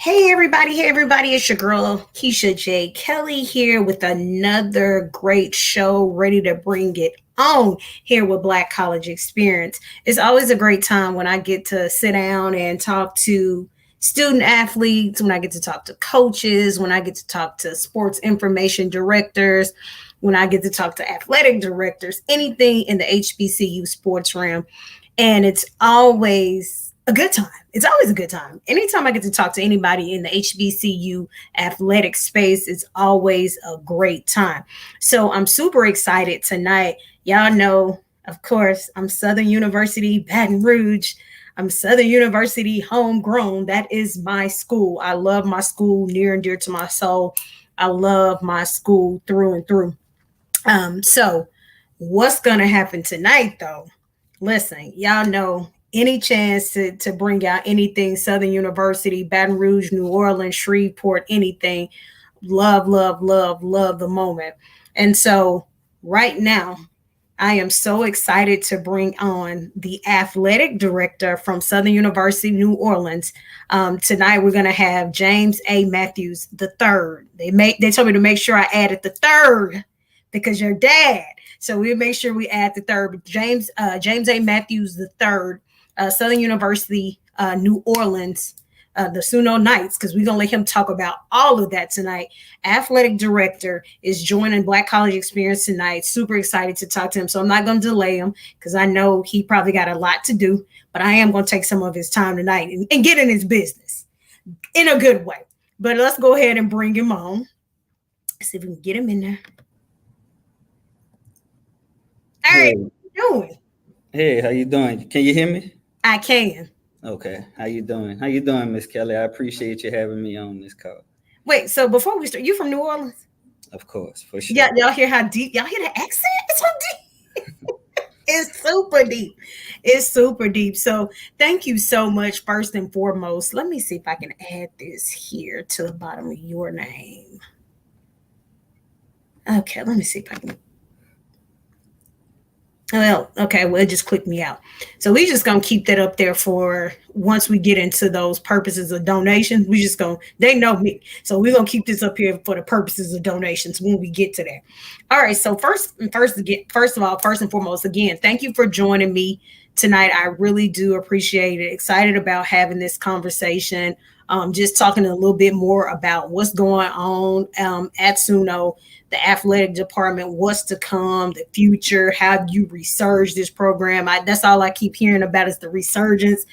Hey everybody, it's your girl Keisha J. Kelly here with another great show ready to bring it on here with Black College Experience. It's always a great time when I get to sit down and talk to student athletes, when I get to talk to coaches, when I get to talk to sports information directors, when I get to talk to athletic directors, anything in the HBCU sports realm. And it's always a good time. It's always a good time. Anytime I get to talk to anybody in the HBCU athletic space, it's always a great time. So I'm super excited tonight. Y'all know, of course, I'm Southern University, Baton Rouge. I'm Southern University homegrown. That is my school. I love my school near and dear to my soul. I love my school through and through. So what's gonna happen tonight though? Listen, y'all know any chance to bring out anything Southern University, Baton Rouge, New Orleans, Shreveport, anything, love, love, love, love the moment. And so right now, I am so excited to bring on the athletic director from Southern University, New Orleans. Tonight we're going to have James A. Matthews the third. They told me to make sure I added the third because your dad. So we'll make sure we add the third. James A. Matthews the third, Southern University, New Orleans, the SUNO Knights, because we're gonna let him talk about all of that tonight. Athletic director is joining Black College Experience tonight. Super excited to talk to him. So I'm not gonna delay him because I know he probably got a lot to do, but I am gonna take some of his time tonight and get in his business in a good way. But let's go ahead and bring him on. See if we can get him in there. All right, how you doing? Hey, how you doing? Can you hear me? I can. Okay. How you doing? How you doing, Miss Kelly? I appreciate you having me on this call. Wait, so before we start, you from New Orleans? Of course, for sure. Yeah, y'all hear how deep? Y'all hear the accent? It's so deep. It's super deep. It's super deep. So thank you so much. First and foremost, let me see if I can add this here to the bottom of your name. Okay, let me see if I can. Well, okay, well, it just clicked me out. So we just gonna keep that up there for once we get into those purposes of donations. We just gonna they know me. So we're gonna keep this up here for the purposes of donations when we get to that. All right. So first of all, first and foremost, again, thank you for joining me tonight. I really do appreciate it. Excited about having this conversation. Just talking a little bit more about what's going on at SUNO, the athletic department, what's to come, the future, how you resurge this program. That's all I keep hearing about is the resurgence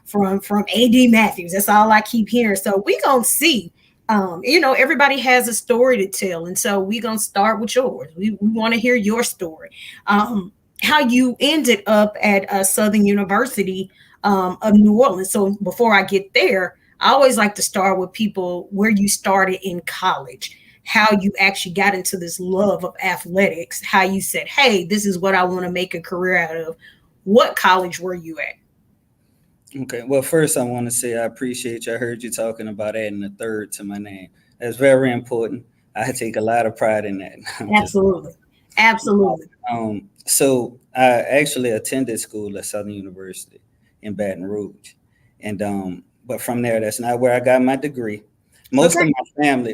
from AD Matthews. That's all I keep hearing. So we're going to see. Everybody has a story to tell. And so we're going to start with yours. We want to hear your story. How you ended up at Southern University of New Orleans. So before I get there, I always like to start with people where you started in college, how you actually got into this love of athletics, how you said, hey, this is what I want to make a career out of. What college were you at? Okay. Well, first I want to say I appreciate you. I heard you talking about adding a third to my name. That's very important. I take a lot of pride in that. Absolutely. Absolutely. So I actually attended school at Southern University in Baton Rouge. And but from there, that's not where I got my degree. Most of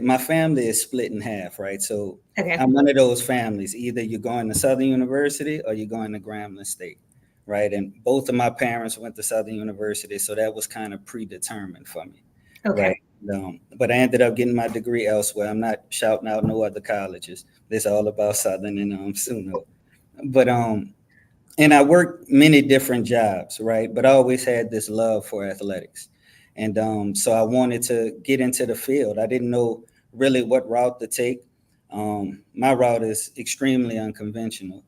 my family is split in half, right? So I'm one of those families. Either you're going to Southern University or you're going to Grambling State, right? And both of my parents went to Southern University, so that was kind of predetermined for me, right? But I ended up getting my degree elsewhere. I'm not shouting out no other colleges. It's all about Southern and SUNO. But and I worked many different jobs, right? But I always had this love for athletics. And so I wanted to get into the field. I didn't know really what route to take. My route is extremely unconventional.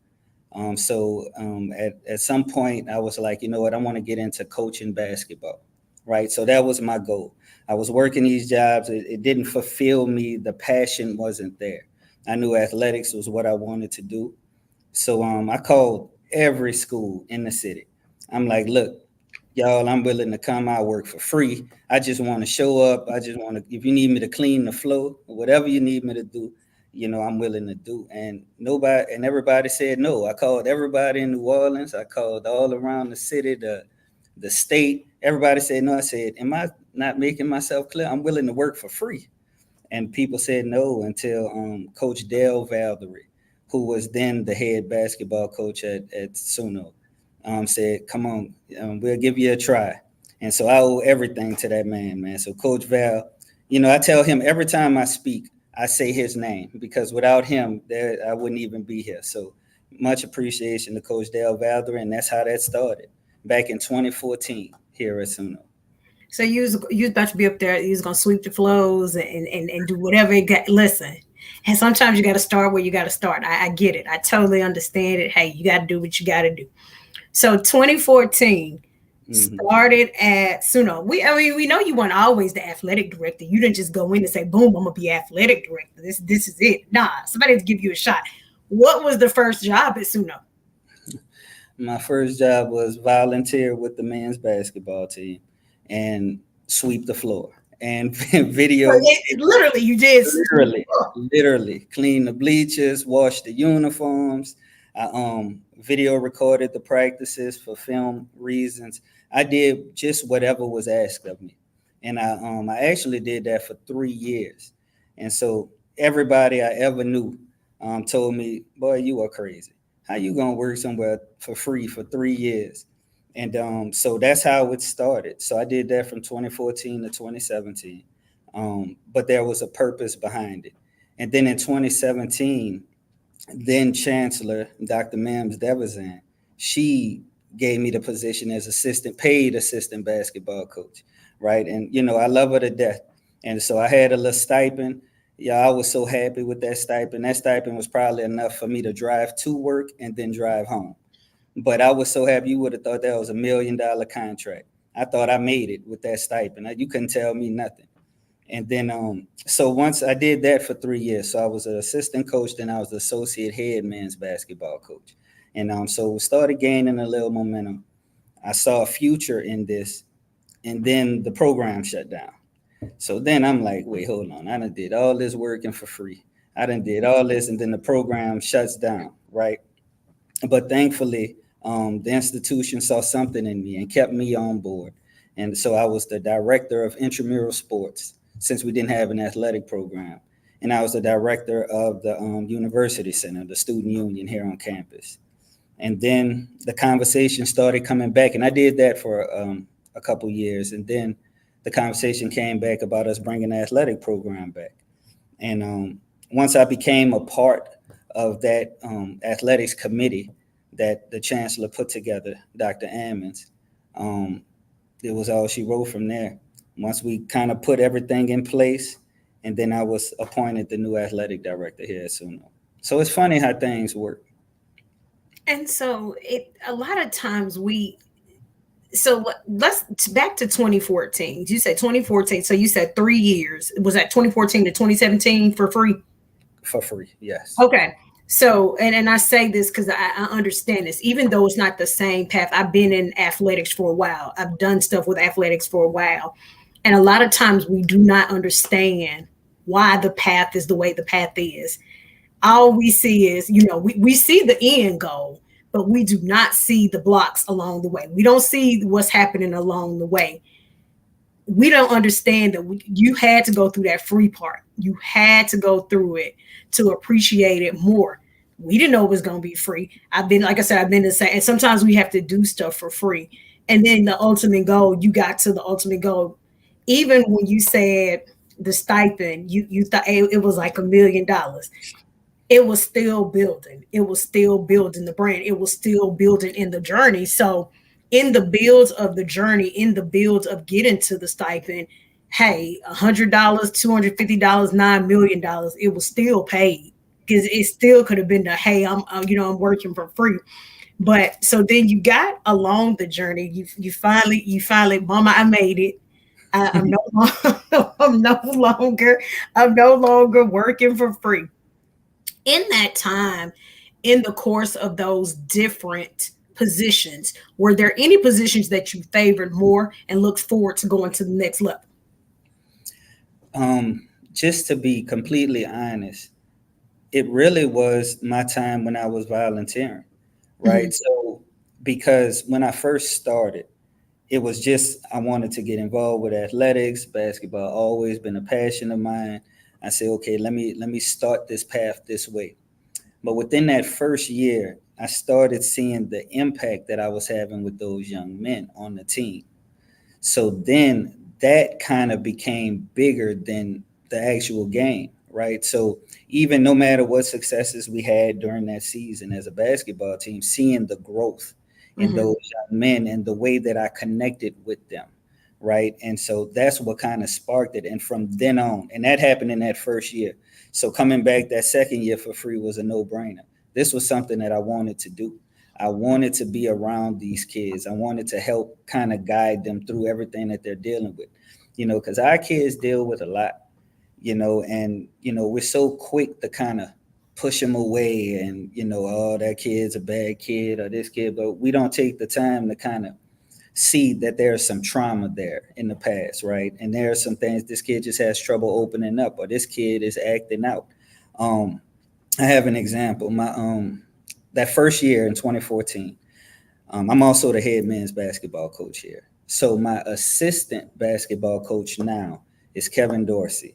At some point, I was like, you know what, I want to get into coaching basketball, right? So that was my goal. I was working these jobs. It didn't fulfill me. The passion wasn't there. I knew athletics was what I wanted to do. So I called every school in the city. I'm like, look, y'all, I'm willing to come out work for free. I just want to show up. I just want to, if you need me to clean the floor, whatever you need me to do, I'm willing to do. And everybody said no. I called everybody in New Orleans. I called all around the city, the state. Everybody said no. I said, am I not making myself clear? I'm willing to work for free. And people said no until Coach Dale Valerie, who was then the head basketball coach at SUNO, said, "Come on, we'll give you a try." And so I owe everything to that man. So Coach Val, I tell him every time I speak, I say his name because without him, there I wouldn't even be here. So much appreciation to Coach Dale Valerie, and that's how that started back in 2014 here at SUNO. So you was about to be up there. You was gonna sweep the floors and do whatever it got. Listen, and sometimes you got to start where you got to start. I get it. I totally understand it. Hey, you got to do what you got to do. So 2014 Hmm. started at Suno. I mean, we know you weren't always the athletic director. You didn't just go in and say, "Boom, I'm gonna be athletic director. This is it." Nah, somebody had to give you a shot. What was the first job at Suno? My first job was volunteer with the men's basketball team and sweep the floor and video. Literally, you did. Literally clean the bleachers, wash the uniforms. I video recorded the practices for film reasons. I did just whatever was asked of me, and I actually did that for 3 years. And so everybody I ever knew told me, "Boy, you are crazy. How you gonna work somewhere for free for 3 years?" And so that's how it started. So I did that from 2014 to 2017. But there was a purpose behind it. And then in 2017, then Chancellor Dr. Mams Devazan, she gave me the position as paid assistant basketball coach, right? And I love her to death, and so I had a little stipend. Yeah, I was so happy with that stipend. That stipend was probably enough for me to drive to work and then drive home. But I was so happy. You would have thought that was $1 million contract. I thought I made it with that stipend. You couldn't tell me nothing. And then, so once I did that for 3 years, so I was an assistant coach, then I was the associate head men's basketball coach. And so we started gaining a little momentum. I saw a future in this, and then the program shut down. So then I'm like, wait, hold on. I done did all this working for free. I done did all this, and then the program shuts down, right? But thankfully, the institution saw something in me and kept me on board. And so I was the director of intramural sports since we didn't have an athletic program. And I was the director of the university center, the student union here on campus. And then the conversation started coming back, and I did that for a couple years. And then the conversation came back about us bringing the athletic program back. And once I became a part of that athletics committee that the chancellor put together, Dr. Ammons, um, it was all she wrote from there. Once we kind of put everything in place, and then I was appointed the new athletic director here at SUNO. So it's funny how things work. And so it a lot of times we so let's back to 2014. You said 2014. So you said 3 years. Was that 2014 to 2017 for free? For free, yes. Okay. So, and I say this because I understand this, even though it's not the same path. I've been in athletics for a while. I've done stuff with athletics for a while. And a lot of times we do not understand why the path is the way the path is. All we see is, we see the end goal, but we do not see the blocks along the way. We don't see what's happening along the way. We don't understand that you had to go through that free part. You had to go through it to appreciate it more. We didn't know it was going to be free. Like I said, I've been the same. And sometimes we have to do stuff for free. And then the ultimate goal, you got to the ultimate goal. Even when you said the stipend, you thought it was like $1 million. It was still building. It was still building the brand. It was still building in the journey. So in the builds of the journey, in the builds of getting to the stipend, hey, $100, $250, $9 million, it was still paid because it still could have been the hey, I'm working for free. But so then you got along the journey. You finally, Mama, I made it. I'm no, I'm no longer working for free. In that time, in the course of those different positions, were there any positions that you favored more and looked forward to going to the next level? Just to be completely honest, it really was my time when I was volunteering, Mm-hmm. right? So, because when I first started, it was just I wanted to get involved with athletics. Basketball always been a passion of mine. I said, okay, let me start this path this way. But within that first year, I started seeing the impact that I was having with those young men on the team. So then that kind of became bigger than the actual game, right? So even no matter what successes we had during that season as a basketball team, seeing the growth in Mm-hmm. those young men and the way that I connected with them, right? And so that's what kind of sparked it. And from then on, and that happened in that first year. So coming back that second year for free was a no-brainer. This was something that I wanted to do. I wanted to be around these kids. I wanted to help kind of guide them through everything that they're dealing with, because our kids deal with a lot, and, we're so quick to kind of push them away and, oh, that kid's a bad kid or this kid, but we don't take the time to kind of see that there's some trauma there in the past, right? And there are some things this kid just has trouble opening up or this kid is acting out. Um, I have an example. My that first year in 2014, I'm also the head men's basketball coach here. So my assistant basketball coach now is Kevin Dorsey.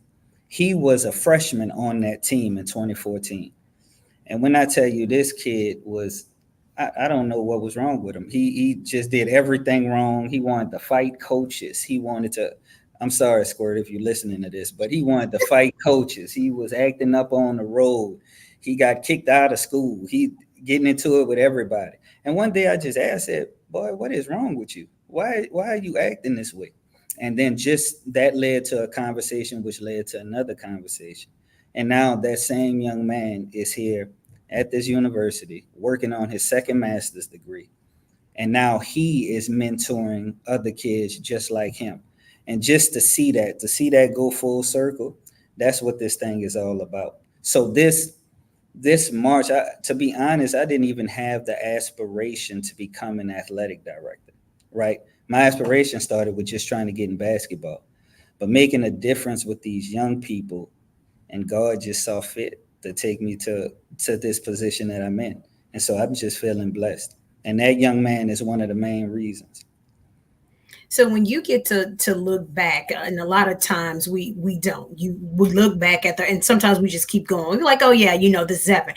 He was a freshman on that team in 2014. And when I tell you this kid was, I don't know what was wrong with him. He just did everything wrong. He wanted to fight coaches. He wanted to, I'm sorry, Squirt, if you're listening to this, but he wanted to fight coaches. He was acting up on the road. He got kicked out of school. He getting into it with everybody. And one day I just asked him, boy, what is wrong with you? Why are you acting this way? And then just that led to a conversation, which led to another conversation. And now that same young man is here at this university working on his second master's degree. And now he is mentoring other kids just like him. And just to see that go full circle, that's what this thing is all about. So this March, to be honest, I didn't even have the aspiration to become an athletic director, right? My aspiration started with just trying to get in basketball, but making a difference with these young people, and God just saw fit to take me to this position that I'm in. And so I'm just feeling blessed. And that young man is one of the main reasons. So when you get to look back, and a lot of times we don't. We look back at and sometimes we just keep going. We're like, oh yeah, this is happening.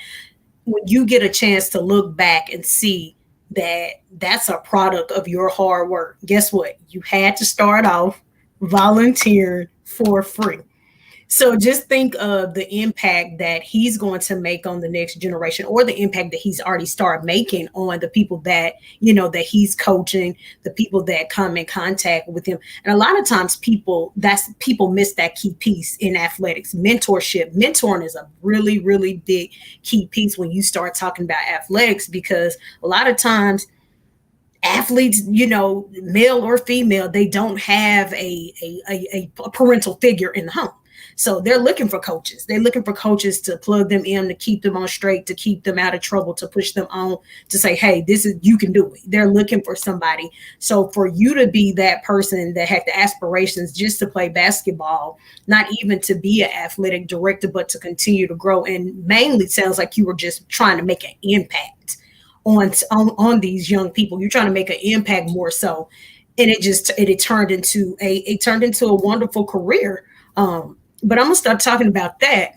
When you get a chance to look back and see that that's a product of your hard work, guess what? You had to start off volunteering for free. So just think of the impact that he's going to make on the next generation, or the impact that he's already started making on the people that, that he's coaching, the people that come in contact with him. And a lot of times people miss that key piece in athletics. Mentorship. Mentoring is a really, really big key piece when you start talking about athletics, because a lot of times athletes, male or female, they don't have a parental figure in the home. So they're looking for coaches. They're looking for coaches to plug them in, to keep them on straight, to keep them out of trouble, to push them on, to say, hey, you can do it. They're looking for somebody. So for you to be that person that had the aspirations just to play basketball, not even to be an athletic director, but to continue to grow, and mainly sounds like you were just trying to make an impact on these young people. You're trying to make an impact more so, and it turned into a wonderful career. But I'm gonna start talking about that,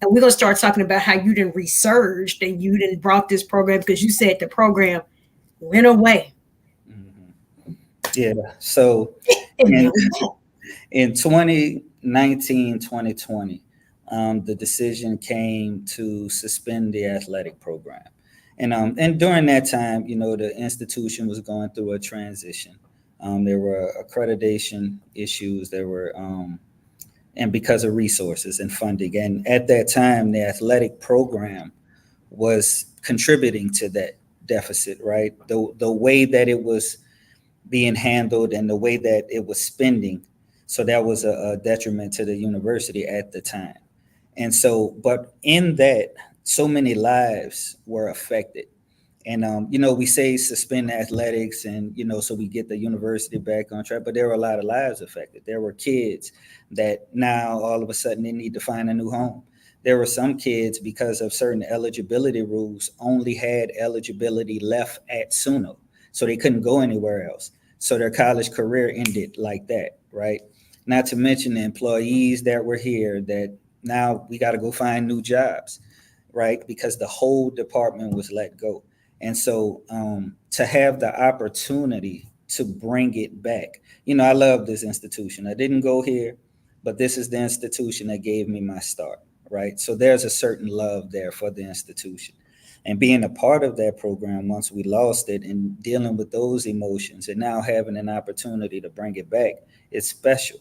and we're gonna start talking about how you didn't resurged and you didn't brought this program, because you said the program went away. Mhm. Yeah. So And in, now we back. in 2019, 2020, the decision came to suspend the athletic program. And during that time, the institution was going through a transition. There were accreditation issues. And because of resources and funding. And at that time, the athletic program was contributing to that deficit, right? The way that it was being handled and the way that it was spending. So that was a detriment to the university at the time. And so, but in that, so many lives were affected. And we say suspend athletics, and so we get the university back on track. But there were a lot of lives affected. There were kids that now all of a sudden they need to find a new home. There were some kids, because of certain eligibility rules, only had eligibility left at SUNO, so they couldn't go anywhere else. So their college career ended like that, right? Not to mention the employees that were here that now we got to go find new jobs, right? Because the whole department was let go. And so to have the opportunity to bring it back, I love this institution. I didn't go here, but this is the institution that gave me my start, right? So there's a certain love there for the institution. And being a part of that program once we lost it and dealing with those emotions and now having an opportunity to bring it back, it's special,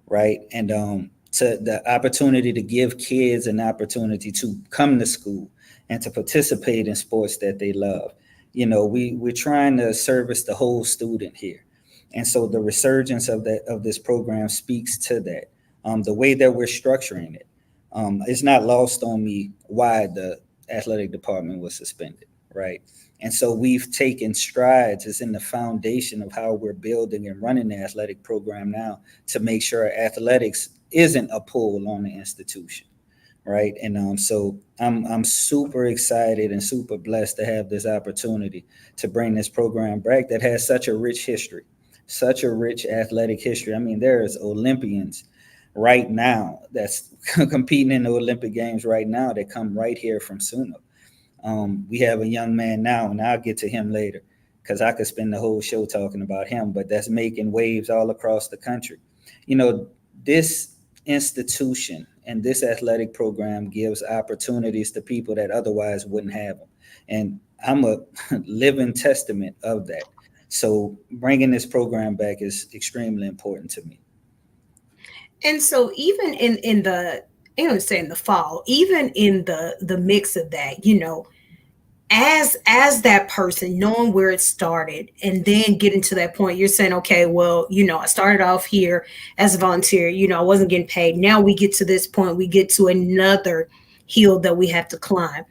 right? And to the opportunity to give kids an opportunity to come to school and to participate in sports that they love. We're trying to service the whole student here, and so the resurgence of this program speaks to that. The way that we're structuring it, it's not lost on me why the athletic department was suspended, right? And so we've taken strides. It's in the foundation of how we're building and running the athletic program now to make sure athletics isn't a pull on the institution, right? And so I'm super excited and super blessed to have this opportunity to bring this program back that has such a rich history, such a rich athletic history. I mean, there's Olympians right now that's competing in the Olympic Games right now that come right here from SUNO. We have a young man now, and I'll get to him later because I could spend the whole show talking about him, but that's making waves all across the country. This institution and this athletic program gives opportunities to people that otherwise wouldn't have them. And I'm a living testament of that. So bringing this program back is extremely important to me. And so even in the, say in the fall, even in the mix of that, as that person knowing where it started and then getting to that point, you're saying, okay, well, I started off here as a volunteer, I wasn't getting paid. Now we get to this point, we get to another hill that we have to climb.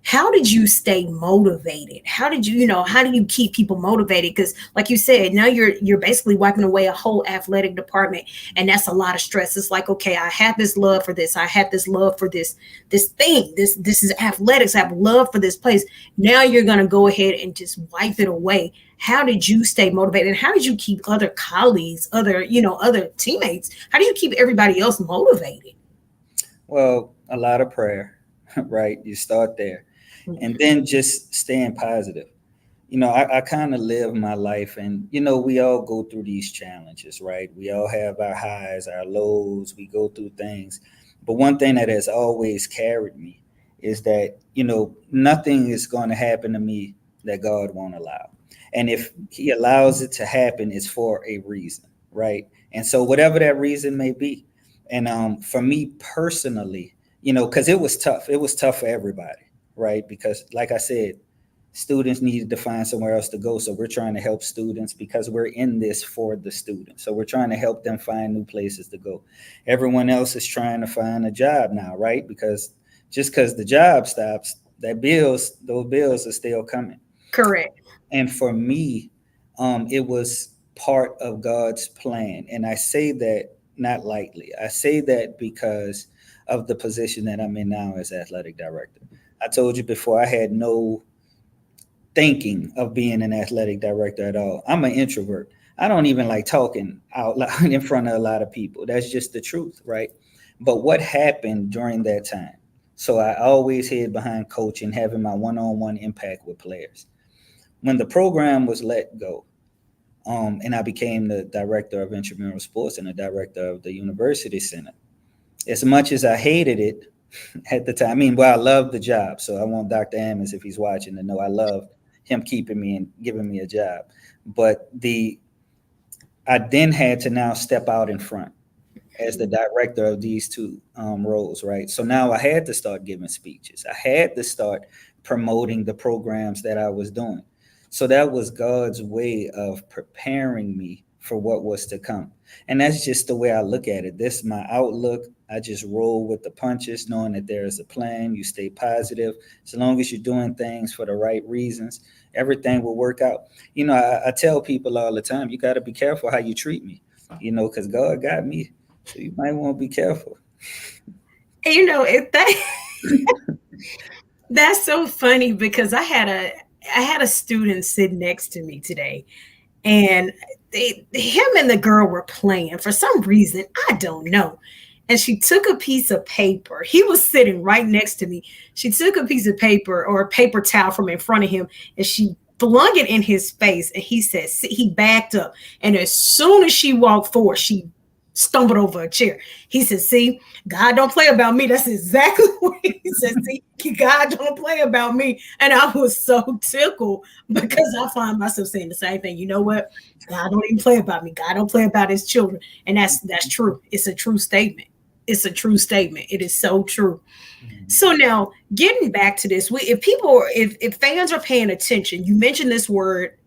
How did you stay motivated? How did how do you keep people motivated? Because like you said, now you're basically wiping away a whole athletic department, and that's a lot of stress. It's like, okay, I had this love for this, I had this love for this thing, this is athletics, I have love for this place. Now you're going to go ahead and just wipe it away. How did you stay motivated, and how did you keep other colleagues, other teammates, how do you keep everybody else motivated? Well, a lot of prayer, right? You start there. And then just staying positive. I kind of live my life, and we all go through these challenges, right? We all have our highs, our lows, we go through things. But one thing that has always carried me is that nothing is going to happen to me that God won't allow. And if he allows it to happen, it's for a reason, right? And so whatever that reason may be. And for me personally, because it was tough for everybody, right? Because like I said, students needed to find somewhere else to go. So we're trying to help students because we're in this for the students. So we're trying to help them find new places to go. Everyone else is trying to find a job now, right? Because just because the job stops, those bills are still coming. Correct. And for me, it was part of God's plan. And I say that not lightly. I say that because of the position that I'm in now as athletic director. I told you before, I had no thinking of being an athletic director at all. I'm an introvert. I don't even like talking out loud in front of a lot of people. That's just the truth, right? But what happened during that time? So I always hid behind coaching, having my one-on-one impact with players. When the program was let go, and I became the director of intramural sports and the director of the university center, as much as I hated it at the time, I mean, well, I loved the job. So I want Dr. Ammons, if he's watching, to know I love him keeping me and giving me a job. But I then had to now step out in front as the director of these two roles, right? So now I had to start giving speeches. I had to start promoting the programs that I was doing. So that was God's way of preparing me for what was to come. And that's just the way I look at it. This is my outlook. I just roll with the punches, knowing that there is a plan. You stay positive. As long as you're doing things for the right reasons, everything will work out. I tell people all the time, you got to be careful how you treat me, because God got me. So you might want to be careful. That's so funny because I had a student sit next to me today, and him and the girl were playing for some reason. I don't know. And she took a piece of paper. He was sitting right next to me. She took a piece of paper or a paper towel from in front of him and she flung it in his face. And he said, he backed up. And as soon as she walked forward, she stumbled over a chair. He said, see, God don't play about me. That's exactly what he said. See, God don't play about me. And I was so tickled because I find myself saying the same thing. You know what? God don't even play about me. God don't play about his children. And that's true. It's a true statement. It's a true statement. It is so true. Mhm. So now getting back to this, if people if fans are paying attention, you mentioned this word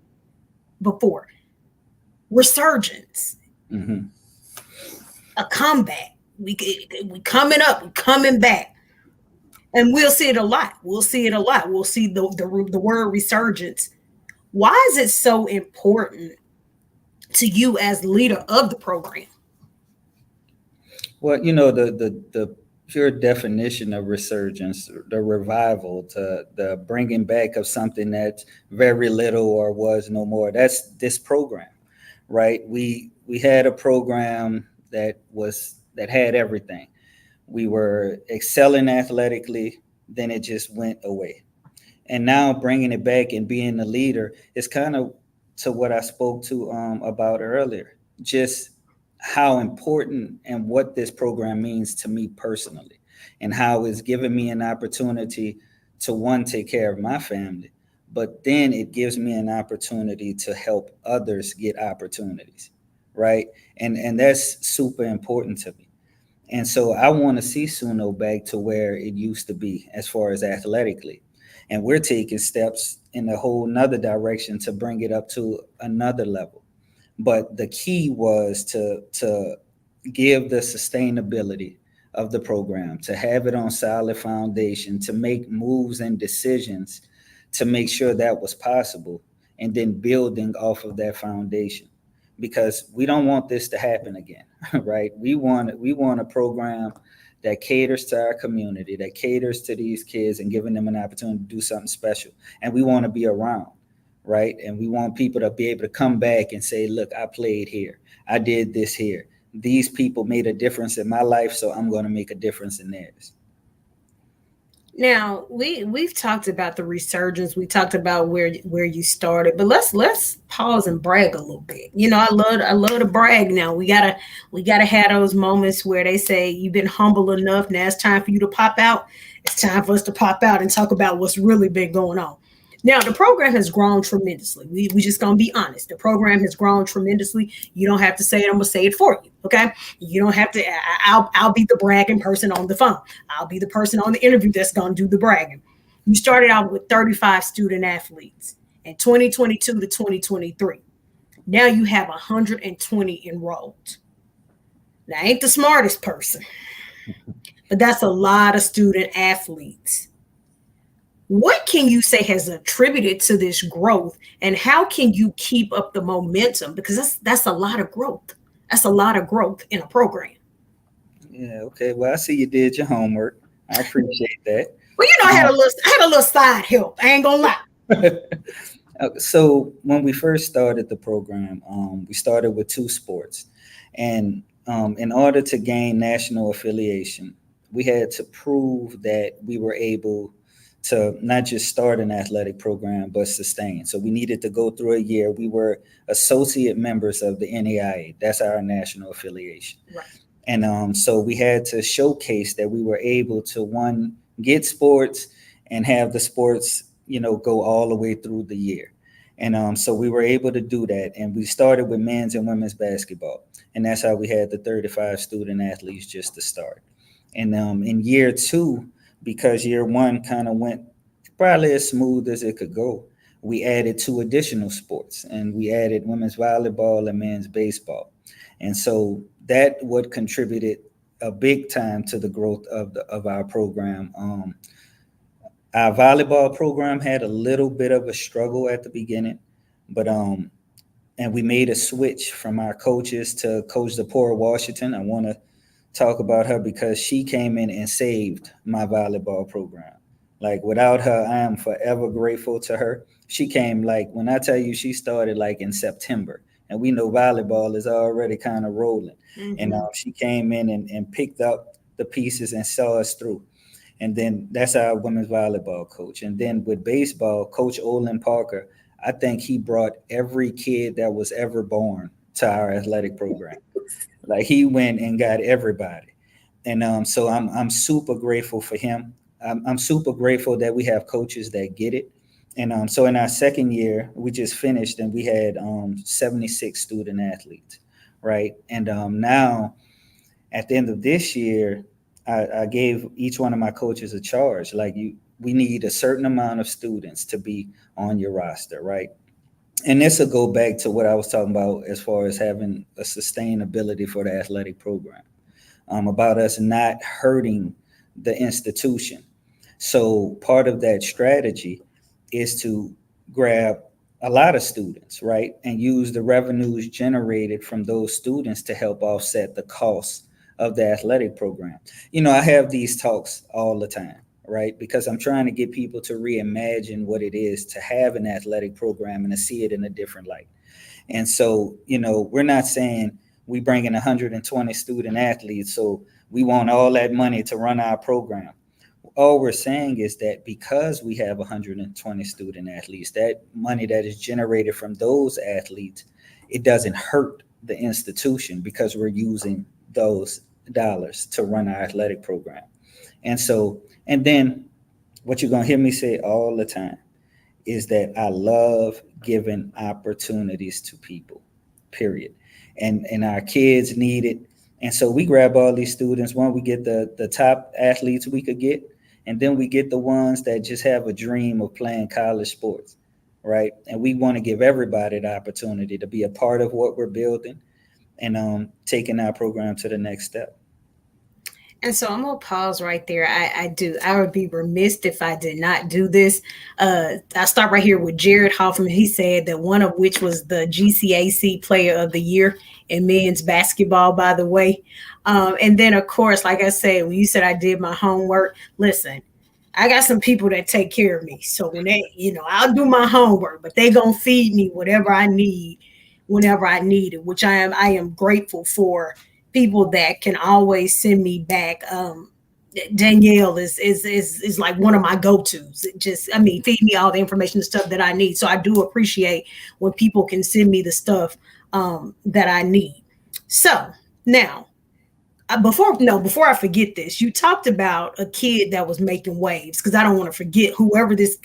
before, resurgence, Mhm. a comeback. We coming up, we coming back. And we'll see it a lot. We'll see it a lot. We'll see the word resurgence. Why is it so important to you as leader of the program? Well, the pure definition of resurgence, the revival, to the bringing back of something that's very little or was no more. That's this program, right? We had a program that had everything. We were excelling athletically, then it just went away. And now bringing it back and being the leader is kind of to what I spoke to about earlier, just how important and what this program means to me personally, and how it's given me an opportunity to, one, take care of my family, but then it gives me an opportunity to help others get opportunities, right? And that's super important to me. And so I want to see Suno back to where it used to be as far as athletically. And we're taking steps in a whole nother direction to bring it up to another level. But the key was to give the sustainability of the program, to have it on solid foundation, to make moves and decisions to make sure that was possible, and then building off of that foundation. Because we don't want this to happen again, right? We want a program that caters to our community, that caters to these kids and giving them an opportunity to do something special. And we want to be around, right? And we want people to be able to come back and say, look, I played here. I did this here. These people made a difference in my life, so I'm going to make a difference in theirs. Now we've talked about the resurgence. We talked about where you started, but let's pause and brag a little bit. You know, I love to brag. Now we gotta have those moments where they say you've been humble enough. Now it's time for you to pop out. It's time for us to pop out and talk about what's really been going on. Now the program has grown tremendously. We just gonna be honest. The program has grown tremendously. You don't have to say it. I'm gonna say it for you. Okay. You don't have to. I'll be the bragging person on the phone. I'll be the person on the interview that's going to do the bragging. You started out with 35 student athletes in 2022 to 2023. Now you have 120 enrolled. Now, I ain't the smartest person, but that's a lot of student athletes. What can you say has attributed to this growth, and how can you keep up the momentum? Because that's a lot of growth. That's a lot of growth in a program. Yeah, okay. Well, I see you did your homework. I appreciate that. Well, you know, I had a little side help. I ain't gonna lie. So when we first started the program, we started with two sports, and in order to gain national affiliation, we had to prove that we were able to not just start an athletic program but sustain. So we needed to go through a year. We were associate members of the NAIA. That's our national affiliation. Right. And so we had to showcase that we were able to, one, get sports and have the sports, go all the way through the year. And so we were able to do that. And we started with men's and women's basketball. And that's how we had the 35 student athletes just to start. And in year two, because year one kind of went probably as smooth as it could go, we added two additional sports, and we added women's volleyball and men's baseball. And so that what contributed a big time to the growth of our program. Our volleyball program had a little bit of a struggle at the beginning, but and we made a switch from our coaches to Coach Zipporah Washington. I want to talk about her because she came in and saved my volleyball program. Like without her, I am forever grateful to her. She came like when I tell you she started like in September, and we know volleyball is already kind of rolling. And Mm-hmm. she came in and picked up the pieces and saw us through. And then that's our women's volleyball coach. And then with baseball, Coach Olin Parker, I think he brought every kid that was ever born to our athletic program. Like he went and got everybody. And so I'm super grateful for him. I'm super grateful that we have coaches that get it. And so in our second year, we just finished and we had 76 student athletes, right? And now at the end of this year, I gave each one of my coaches a charge. Like we need a certain amount of students to be on your roster, right? And this will go back to what I was talking about as far as having a sustainability for the athletic program, about us not hurting the institution. So part of that strategy is to grab a lot of students, right, and use the revenues generated from those students to help offset the costs of the athletic program. I have these talks all the time, right, because I'm trying to get people to reimagine what it is to have an athletic program and to see it in a different light. And so, we're not saying we bring in 120 student athletes, so we want all that money to run our program. All we're saying is that because we have 120 student athletes, that money that is generated from those athletes, it doesn't hurt the institution because we're using those dollars to run our athletic program. And so, and then what you're going to hear me say all the time is that I love giving opportunities to people, period. And our kids need it. And so we grab all these students. One, we get the top athletes we could get, and then we get the ones that just have a dream of playing college sports, right? And we want to give everybody the opportunity to be a part of what we're building and taking our program to the next step. And so I'm gonna pause right there. I would be remiss if I did not do this. I start right here with Jared Hoffman. He said that one of which was the GCAC Player of the Year in men's basketball, by the way. And then of course, like I said, when you said I did my homework, listen, I got some people that take care of me. So when I'll do my homework, but they gonna feed me whatever I need whenever I need it, which I am grateful for people that can always send me back. Danielle is like one of my go tos. Just I mean, feed me all the information and stuff that I need. So I do appreciate when people can send me the stuff that I need. So now before I forget this, you talked about a kid that was making waves because I don't want to forget whomever this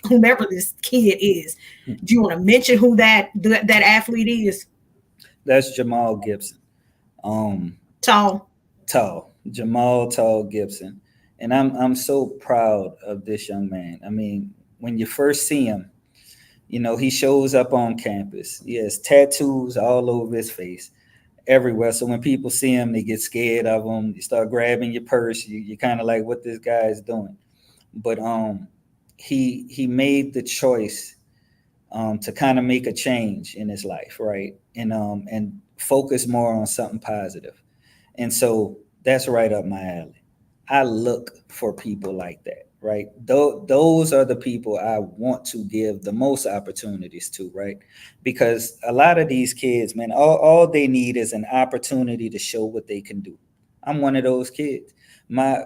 kid is. Do you want to mention who that athlete is? That's Jamal Gibson. Um, Tall. Tall, Jamal Tall Gibson. And I'm so proud of this young man. I mean, when you first see him, he shows up on campus. He has tattoos all over his face, everywhere. So when people see him, they get scared of him. You start grabbing your purse. You're kind of like, what this guy is doing. But he made the choice to kind of make a change in his life, right? And focus more on something positive. And so that's right up my alley. I look for people like that, right? Those are the people I want to give the most opportunities to, right? Because a lot of these kids, man, all they need is an opportunity to show what they can do. I'm one of those kids. My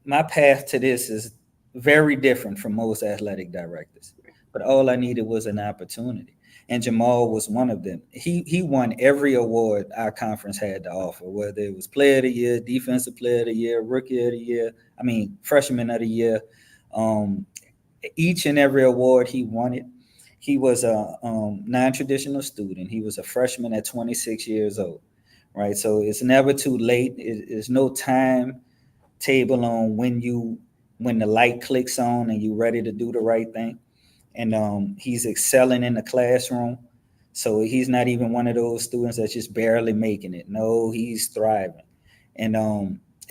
my path to this is very different from most athletic directors, but all I needed was an opportunity. And Jamal was one of them. He won every award our conference had to offer, whether it was Player of the Year, Defensive Player of the Year, Rookie of the Year. I mean, Freshman of the Year. Um, each and every award he won it. He was a non-traditional student. He was a freshman at 26 years old, right? So it's never too late. There's no time table on when the light clicks on and you're ready to do the right thing. And he's excelling in the classroom. So he's not even one of those students that's just barely making it. No, he's thriving. And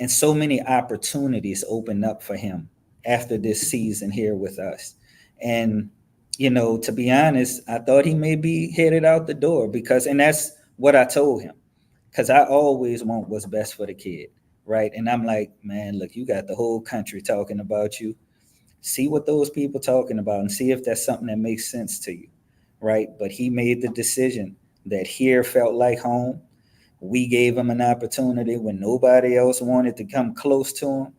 so many opportunities open up for him after this season here with us. And to be honest, I thought he may be headed out the door because, and that's what I told him, because I always want what's best for the kid, right? And I'm like, man, look, you got the whole country talking about you. See what those people talking about and see if that's something that makes sense to you, right? But he made the decision that here felt like home. We gave him an opportunity when nobody else wanted to come close to him.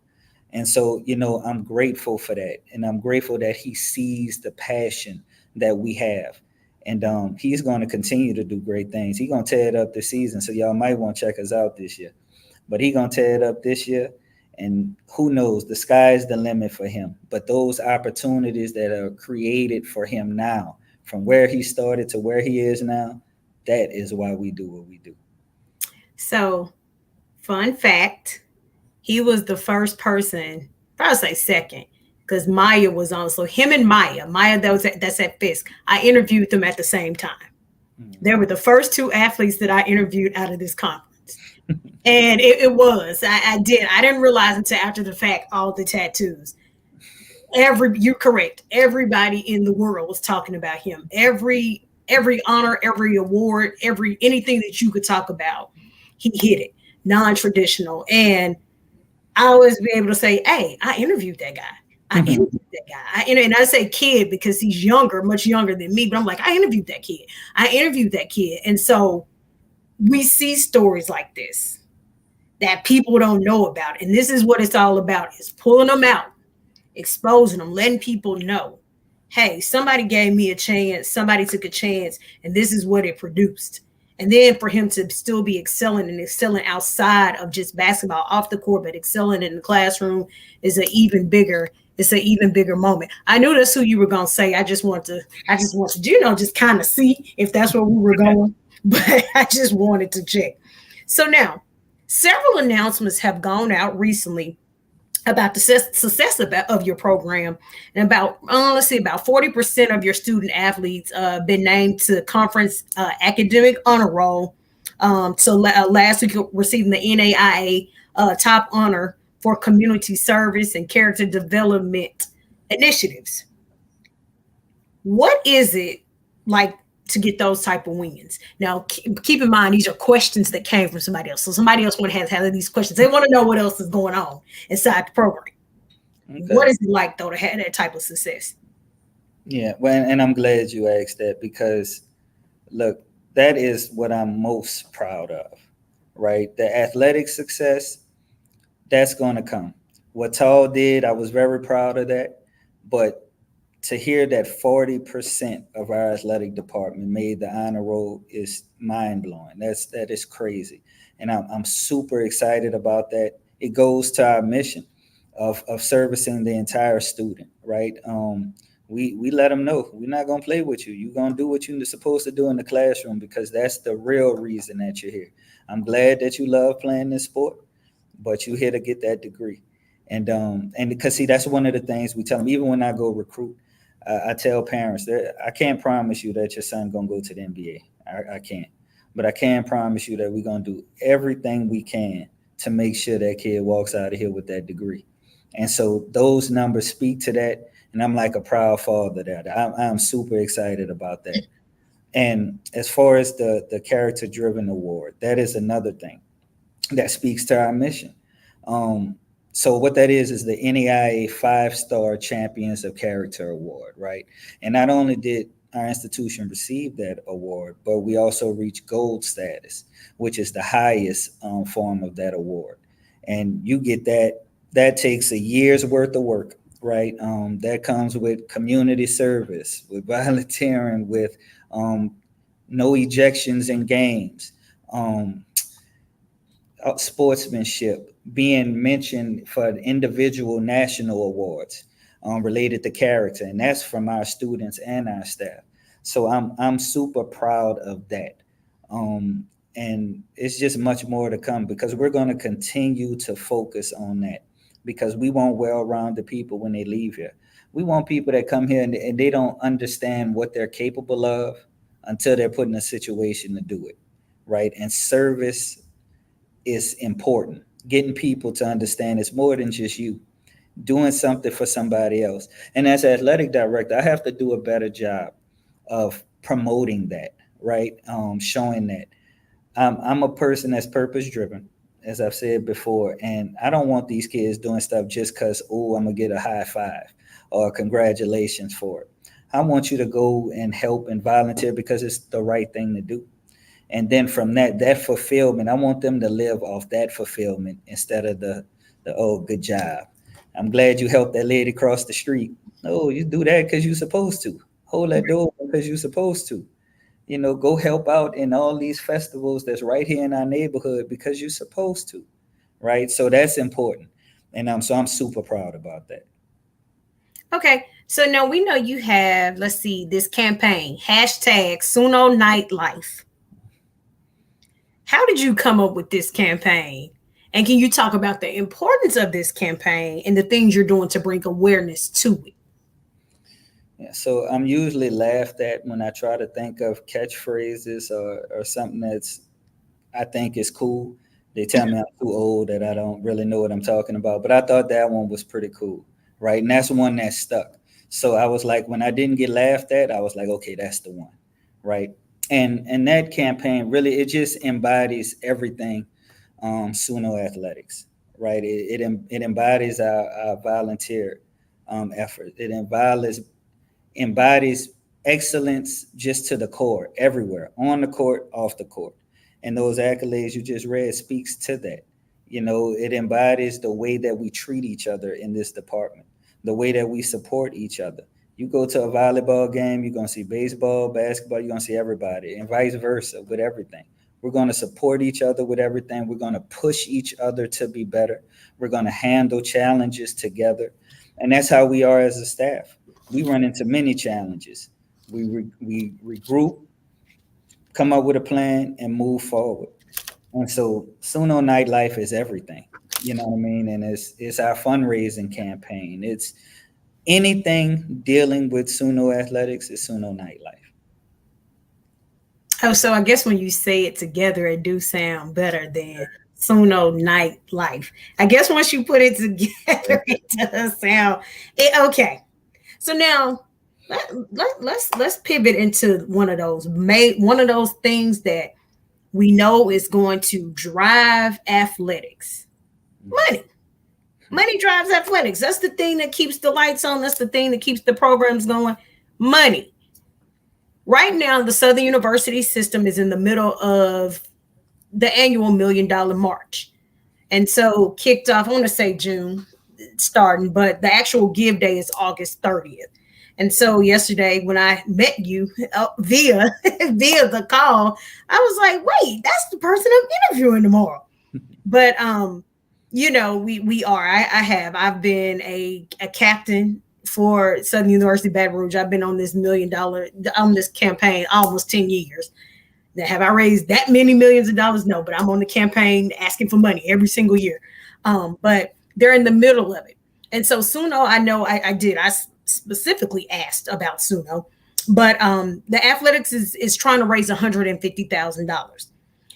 And so, I'm grateful for that. And I'm grateful that he sees the passion that we have. And he's going to continue to do great things. He's going to tear it up this season. So y'all might want to check us out this year. But he's going to tear it up this year. And who knows, the sky is the limit for him. But those opportunities that are created for him now, from where he started to where he is now, that is why we do what we do. So, fun fact, he was the first person, probably say second, because Maya was on. So him and Maya that's at Fisk. I interviewed them at the same time. They were the first two athletes that I interviewed out of this conference. And it was. I did. I didn't realize until after the fact all the tattoos. You're correct. Everybody in the world was talking about him. Every honor, every award, anything that you could talk about, he hit it. Non-traditional. And I always be able to say, hey, I interviewed that guy. I interviewed that guy. And I say kid because he's younger, much younger than me, but I'm like, I interviewed that kid. I interviewed that kid. And so we see stories like this that people don't know about. And this is what it's all about, is pulling them out, exposing them, letting people know, hey, somebody gave me a chance, somebody took a chance, and this is what it produced. And then for him to still be excelling outside of just basketball off the court, but excelling in the classroom is an even bigger moment. I knew that's who you were gonna say. I just want to, just kind of see if that's where we were going, but I just wanted to check. So now, several announcements have gone out recently about the success of your program, and about 40% of your student athletes been named to conference academic honor roll. So last week receiving the NAIA top honor for community service and character development initiatives. What is it like to get those type of wins? Now, keep in mind, these are questions that came from somebody else. So somebody else would have had these questions. They want to know what else is going on inside the program. Okay. What is it like, though, to have that type of success? Yeah, well, and I'm glad you asked that, because, look, that is what I'm most proud of, right? The athletic success, that's going to come. What Tall did, I was very proud of that. But to hear that 40% of our athletic department made the honor roll is mind blowing. That is crazy. And I'm super excited about that. It goes to our mission of servicing the entire student, right? We let them know we're not going to play with you. You're going to do what you're supposed to do in the classroom, because that's the real reason that you're here. I'm glad that you love playing this sport, but you're here to get that degree. And because, see, that's one of the things we tell them. Even when I go recruit, I tell parents that I can't promise you that your son going to go to the NBA. I can't. But I can promise you that we're going to do everything we can to make sure that kid walks out of here with that degree. And so those numbers speak to that. And I'm like a proud father there. I'm super excited about that. And as far as the character-driven award, that is another thing that speaks to our mission. So what that is the NAIA 5-Star Champions of Character Award, right? And not only did our institution receive that award, but we also reached gold status, which is the highest form of that award. And you get that. That takes a year's worth of work, right? That comes with community service, with volunteering, with no ejections in games, sportsmanship, being mentioned for individual national awards related to character, and that's from our students and our staff. So I'm super proud of that, and it's just much more to come, because we're going to continue to focus on that, because we want well-rounded people when they leave here. We want people that come here and they don't understand what they're capable of until they're put in a situation to do it, right? And service is important. Getting people to understand it's more than just you doing something for somebody else. And as an athletic director, I have to do a better job of promoting that, right? Showing that I'm a person that's purpose driven, as I've said before, and I don't want these kids doing stuff just because, oh, I'm gonna get a high five, or congratulations for it. I want you to go and help and volunteer because it's the right thing to do. And then from that fulfillment, I want them to live off that fulfillment instead of the oh, good job. I'm glad you helped that lady cross the street. No, you do that because you're supposed to. Hold that door because you're supposed to. Go help out in all these festivals that's right here in our neighborhood because you're supposed to, right? So that's important. And so I'm super proud about that. Okay, so now we know you have, let's see, this campaign, hashtag SUNO Nightlife. How did you come up with this campaign? And can you talk about the importance of this campaign and the things you're doing to bring awareness to it? Yeah, so I'm usually laughed at when I try to think of catchphrases or something that's I think is cool. They tell me I'm too old that I don't really know what I'm talking about, but I thought that one was pretty cool, right? And that's one that stuck. So I was like, when I didn't get laughed at, I was like, okay, that's the one, right? And that campaign really it just embodies everything SUNO athletics, right? It embodies our volunteer effort. It embodies excellence just to the core, everywhere, on the court, off the court. And those accolades you just read speaks to that. It embodies the way that we treat each other in this department, the way that we support each other. You go to a volleyball game, you're going to see baseball, basketball, you're going to see everybody, and vice versa with everything. We're going to support each other with everything. We're going to push each other to be better. We're going to handle challenges together. And that's how we are as a staff. We run into many challenges. We regroup, come up with a plan, and move forward. And so Suno Nightlife is everything. You know what I mean? And it's our fundraising campaign. It's anything dealing with Suno athletics is Suno Nightlife. Oh, so I guess when you say it together, it do sound better than Suno Nightlife. I guess once you put it together, it does sound okay. So now let's pivot into one of those things that we know is going to drive athletics. Money. Money drives athletics. That's the thing that keeps the lights on. That's the thing that keeps the programs going. Money. Right now, the Southern University system is in the middle of the annual $1 million march. And so kicked off, I want to say June starting, but the actual give day is August 30th. And so yesterday when I met you via via the call, I was like, wait, that's the person I'm interviewing tomorrow. But we are. I've been a captain for Southern University Baton Rouge. I've been on this $1 million on this campaign almost 10 years. Now, have I raised that many millions of dollars? No, but I'm on the campaign asking for money every single year. But they're in the middle of it. And so Suno, I know I did. I specifically asked about Suno, but the athletics is trying to raise $150,000.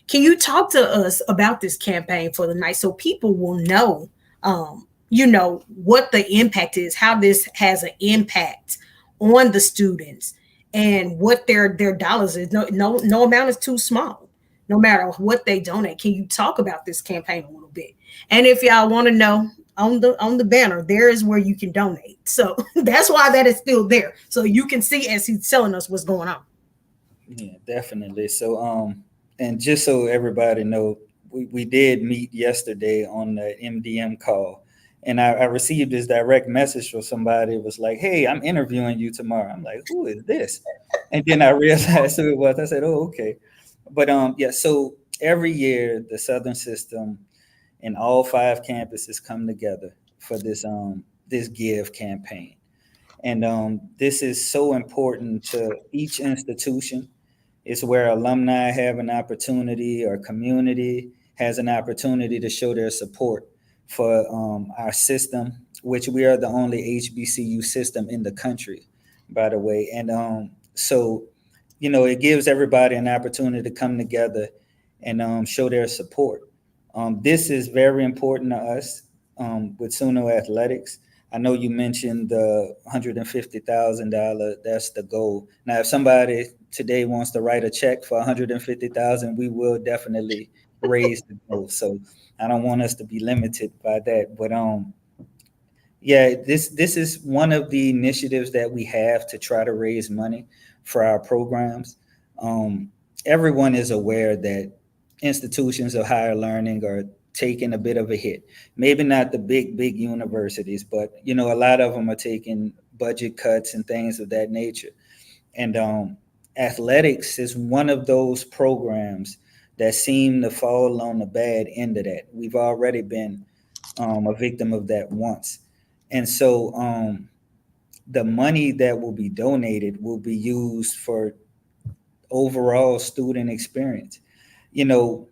Can you talk to us about this campaign for the night so people will know, what the impact is, how this has an impact on the students, and what their dollars is. No amount is too small, no matter what they donate. Can you talk about this campaign a little bit? And if y'all want to know, on the banner, there is where you can donate. So that's why that is still there. So you can see as he's telling us what's going on. Yeah, definitely. So and just so everybody know, we did meet yesterday on the MDM call. And I received this direct message from somebody. It was like, hey, I'm interviewing you tomorrow. I'm like, who is this? And then I realized who it was. I said, oh, okay. But yeah, so every year the Southern system and all 5 campuses come together for this give campaign. And this is so important to each institution. It's where alumni have an opportunity, or community has an opportunity to show their support for our system, which we are the only HBCU system in the country, by the way. And so, it gives everybody an opportunity to come together and show their support. This is very important to us with Suno Athletics. I know you mentioned the $150,000. That's the goal. Now, if somebody today wants to write a check for $150,000, we will definitely raise the goal. So I don't want us to be limited by that. But Yeah, this is one of the initiatives that we have to try to raise money for our programs. Um, Everyone is aware that institutions of higher learning are taking a bit of a hit. Maybe not the big universities, but a lot of them are taking budget cuts and things of that nature. And athletics is one of those programs that seem to fall on the bad end of that. We've already been a victim of that once. And so the money that will be donated will be used for overall student experience. You know,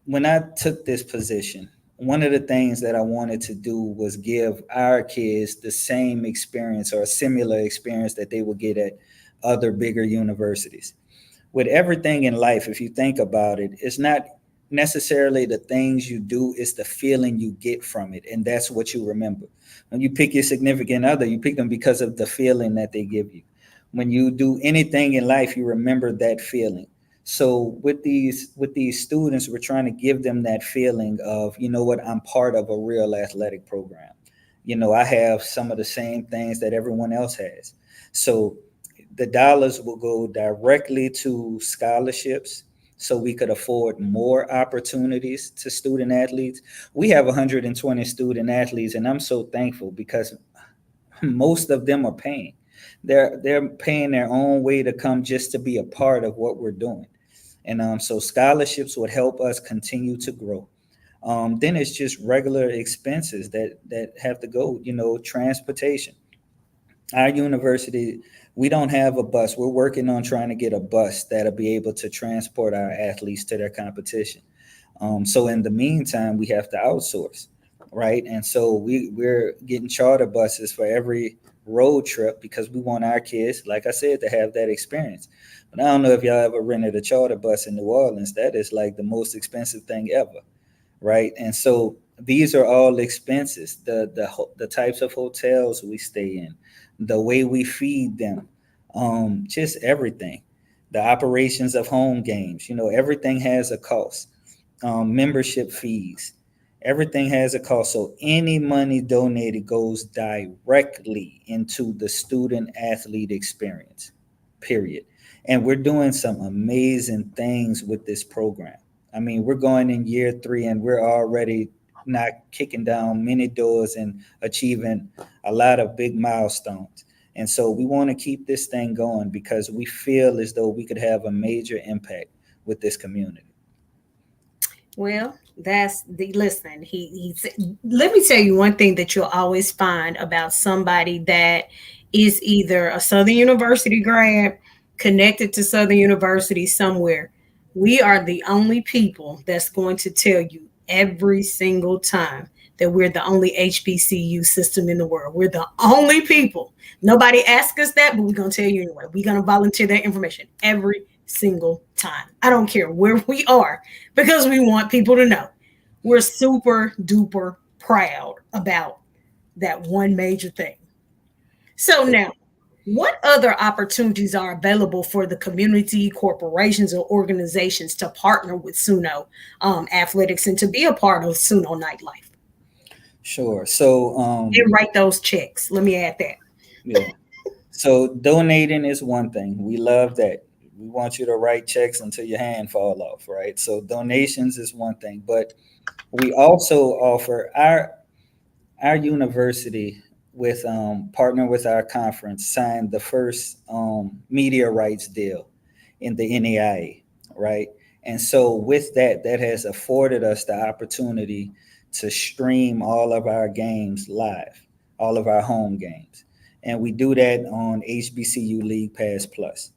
when I took this position, one of the things that I wanted to do was give our kids the same experience or a similar experience that they would get at other bigger universities. With everything in life, if you think about it, it's not necessarily the things you do, it's the feeling you get from it. And that's what you remember. When you pick your significant other, you pick them because of the feeling that they give you. When you do anything in life, you remember that feeling. So with these students, we're trying to give them that feeling of, you know what, I'm part of a real athletic program. I have some of the same things that everyone else has. So the dollars will go directly to scholarships so we could afford more opportunities to student athletes. We have 120 student athletes, and I'm so thankful because most of them are paying. They're paying their own way to come just to be a part of what we're doing. And so scholarships would help us continue to grow. Then it's just regular expenses that have to go, transportation. Our university, we don't have a bus. We're working on trying to get a bus that'll be able to transport our athletes to their competition. So in the meantime, we have to outsource, right? And so we're getting charter buses for every road trip because we want our kids, like I said, to have that experience. But I don't know if y'all ever rented a charter bus in New Orleans. That is like the most expensive thing ever, right? And so these are all expenses. The types of hotels we stay in, the way we feed them, just everything. The operations of home games, everything has a cost. Membership fees, everything has a cost. So any money donated goes directly into the student athlete experience, period. And we're doing some amazing things with this program. I mean, we're going in year 3 and we're already not kicking down many doors and achieving a lot of big milestones. And so we want to keep this thing going because we feel as though we could have a major impact with this community. Well, that's the listen. He said, let me tell you one thing that you'll always find about somebody that is either a Southern University grad connected to Southern University somewhere. We are the only people that's going to tell you every single time that we're the only HBCU system in the world. We're the only people. Nobody asked us that, but we're going to tell you anyway. We're going to volunteer that information every single time. I don't care where we are because we want people to know we're super duper proud about that one major thing. So now, what other opportunities are available for the community, corporations, or organizations to partner with SUNO athletics and to be a part of SUNO nightlife Sure. So and write those checks? Let me add that. yeah. So donating is one thing. We love that. We want you to write checks until your hand fall off, right? So donations is one thing, but we also offer our university with partner with our conference signed the first media rights deal in the NAIA, right? And so with that, that has afforded us the opportunity to stream all of our games live, all of our home games. And we do that on HBCU League Pass Plus.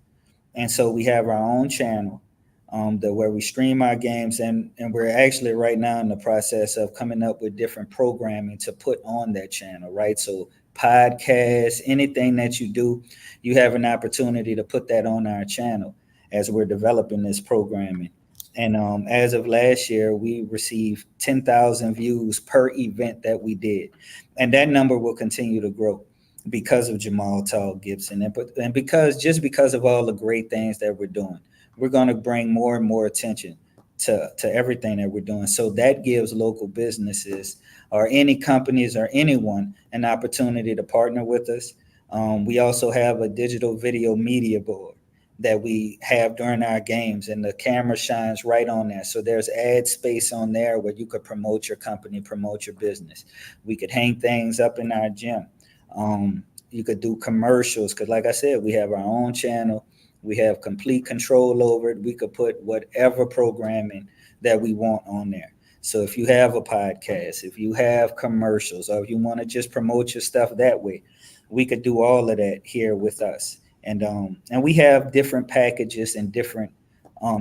And so we have our own channel where we stream our games, and we're actually right now in the process of coming up with different programming to put on that channel, right? So podcasts, anything that you do, you have an opportunity to put that on our channel as we're developing this programming. And as of last year, we received 10,000 views per event that we did. And that number will continue to grow because of Jamal Tall Gibson and because of all the great things that we're doing. We're going to bring more and more attention to everything that we're doing. So that gives local businesses or any companies or anyone an opportunity to partner with us. We also have a digital video media board that we have during our games, and the camera shines right on there. So there's ad space on there where you could promote your company, promote your business. We could hang things up in our gym. You could do commercials because, like I said, we have our own channel. We have complete control over it. We could put whatever programming that we want on there. So if you have a podcast, if you have commercials, or if you want to just promote your stuff that way, we could do all of that here with us. And we have different packages and different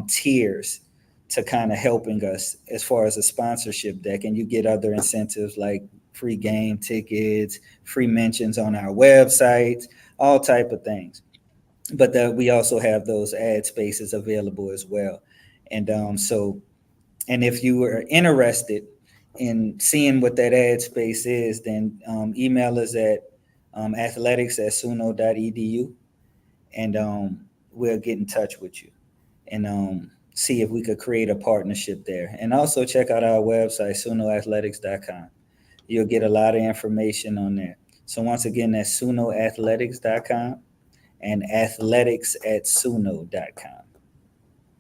tiers to kind of helping us as far as a sponsorship deck. And you get other incentives like free game tickets, free mentions on our websites, all type of things. But we also have those ad spaces available as well. And if you are interested in seeing what that ad space is, then email us at athletics@suno.edu, and we'll get in touch with you and see if we could create a partnership there. And also check out our website, sunoathletics.com. You'll get a lot of information on there. So once again, that's sunoathletics.com and athletics@suno.com.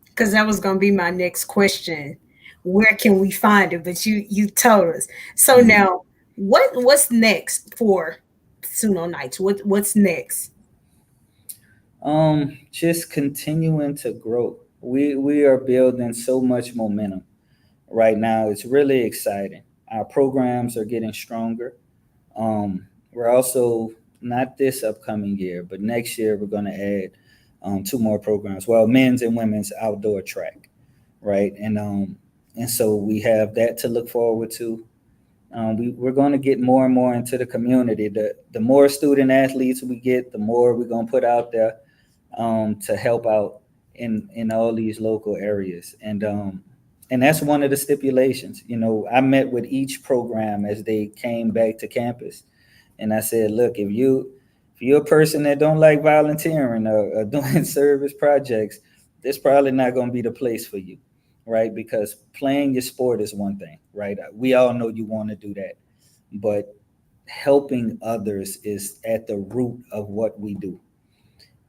Because that was going to be my next question. Where can we find it? But you told us. So Mhm. now, what's next for Suno Nights? What's next? Just continuing to grow. We are building so much momentum right now. It's really exciting. Our programs are getting stronger. We're also not this upcoming year, but next year we're going to add two more programs. Well, men's and women's outdoor track, right? And so we have that to look forward to. We're going to get more and more into the community. The more student athletes we get, the more we're going to put out there to help out in all these local areas. And that's one of the stipulations. You know, I met with each program as they came back to campus, and I said, look, if you're a person that don't like volunteering or doing service projects, this probably not going to be the place for you, right? Because playing your sport is one thing, right? We all know you want to do that, but helping others is at the root of what we do.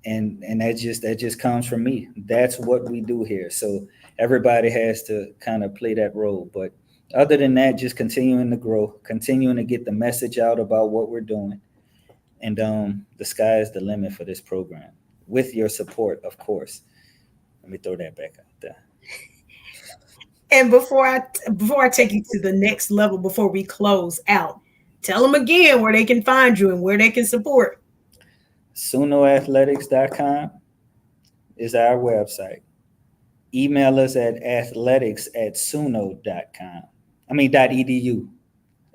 And that just comes from me. That's what we do here. So everybody has to kind of play that role. But other than that, just continuing to grow, continuing to get the message out about what we're doing, and the sky is the limit for this program with your support, of course. Let me throw that back out there. And before I take you to the next level, before we close out, tell them again where they can find you and where they can support. SUNOathletics.com is our website. Email us at athletics@suno.com. I mean, .edu.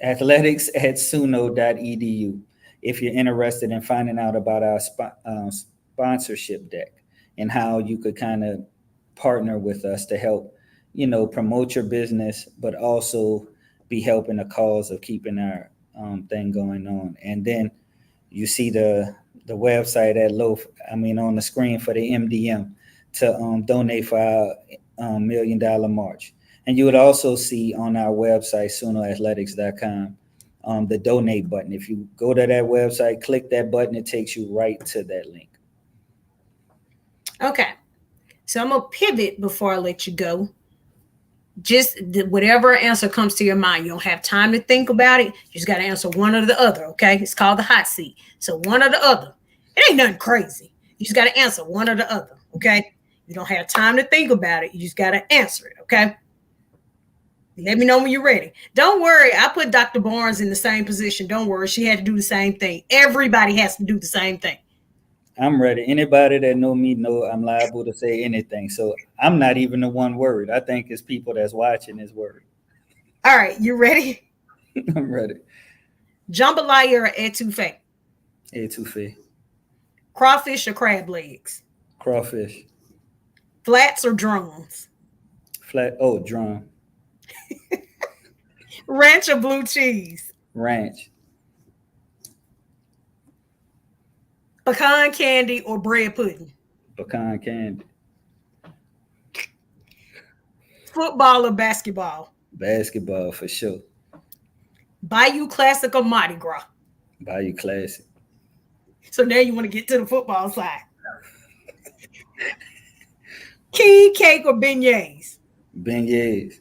Athletics@suno.edu if you're interested in finding out about our sponsorship deck and how you could kind of partner with us to help, promote your business, but also be helping the cause of keeping our thing going on. And then you see the website at on the screen for the MDM to donate for our $1 million march. And you would also see on our website, sunoathletics.com, the donate button. If you go to that website, click that button, it takes you right to that link. Okay. So I'm going to pivot before I let you go. Just whatever answer comes to your mind. You don't have time to think about it. You just got to answer one or the other. Okay. It's called the hot seat. So one or the other. It ain't nothing crazy. You just got to answer one or the other. Okay. You don't have time to think about it. You just got to answer it. Okay. Let me know when you're ready. Don't worry. I put Dr. Barnes in the same position. Don't worry. She had to do the same thing. Everybody has to do the same thing. I'm ready. Anybody that know me know I'm liable to say anything. So I'm not even the one worried. I think it's people that's watching is worried. All right. You ready? I'm ready. Jambalaya or etouffee? Etouffee. Crawfish or crab legs? Crawfish. Flats or drums? Flat. Oh, drum. Ranch or blue cheese? Ranch. Pecan candy or bread pudding? Pecan candy. football or basketball? Basketball for sure. Bayou Classic or Mardi Gras? Bayou Classic. So now you want to get to the football side. King cake or beignets? Beignets.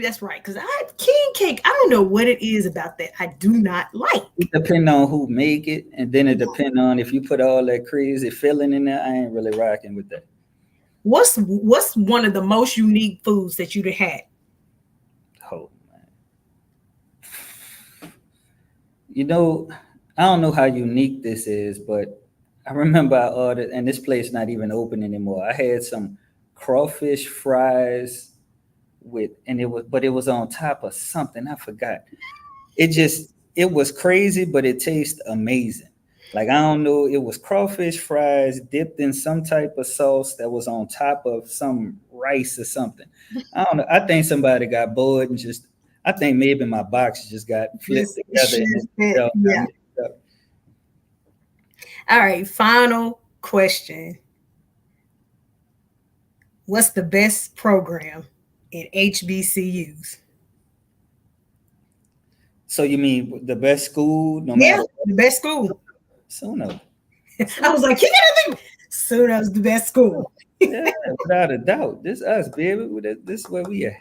That's right. Because king cake, I don't know what it is about that I do not like. It depends on who make it, and then it depends on if you put all that crazy filling in there. I ain't really rocking with that. What's one of the most unique foods that you've had? Oh man, you know, I don't know how unique this is, but I remember I ordered, and this place not even open anymore. I had some crawfish fries with, and it was on top of something I forgot. It was crazy, but it tastes amazing. Like I don't know, it was crawfish fries dipped in some type of sauce that was on top of some rice or something. I don't know. I think somebody got bored and just I think maybe my box just got flipped Just together and it all got yeah. mixed up. All right, final question. What's the best program in HBCUs? So you mean the best school, no Yeah, matter what? the best school. SUNO. I was like, you gotta think SUNO's the best school. Yeah, without a doubt. This us, baby. This is where we at.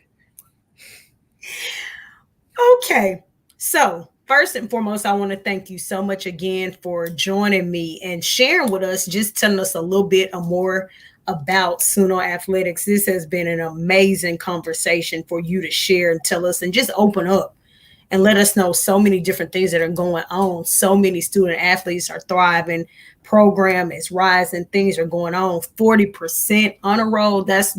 Okay. So, first and foremost, I want to thank you so much again for joining me and sharing with us, just telling us a little bit more about SUNO Athletics. This has been an amazing conversation for you to share and tell us and just open up and let us know so many different things that are going on. So many student athletes are thriving. Program is rising. Things are going on. 40% on a roll. That's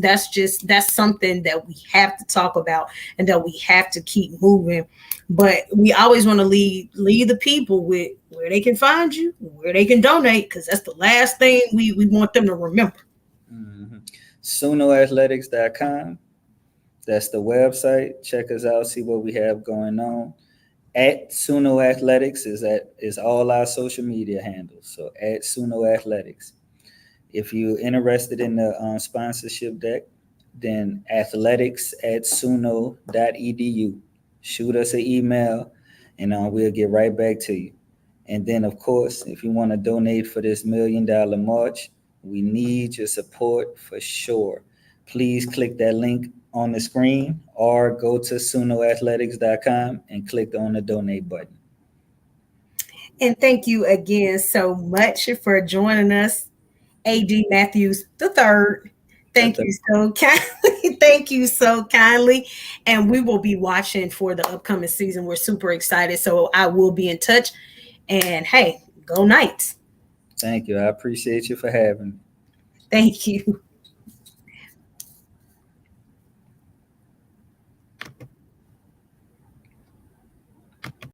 something that we have to talk about and that we have to keep moving. But we always want to lead the people with where they can find you, where they can donate, because that's the last thing we want them to remember. Mm-hmm. SUNOathletics.com. That's the website. Check us out, see what we have going on. At Suno Athletics is all our social media handles. So at Suno Athletics. If you're interested in the sponsorship deck, then athletics@suno.edu. Shoot us an email, and we'll get right back to you. And then, of course, if you want to donate for this $1 million march, we need your support for sure. Please click that link on the screen or go to sunoathletics.com and click on the donate button. And thank you again so much for joining us, AD Matthews the third. Thank you so kindly. Thank you so kindly. And we will be watching for the upcoming season. We're super excited. So I will be in touch. And hey, go Knights. Thank you. I appreciate you for having me. Thank you.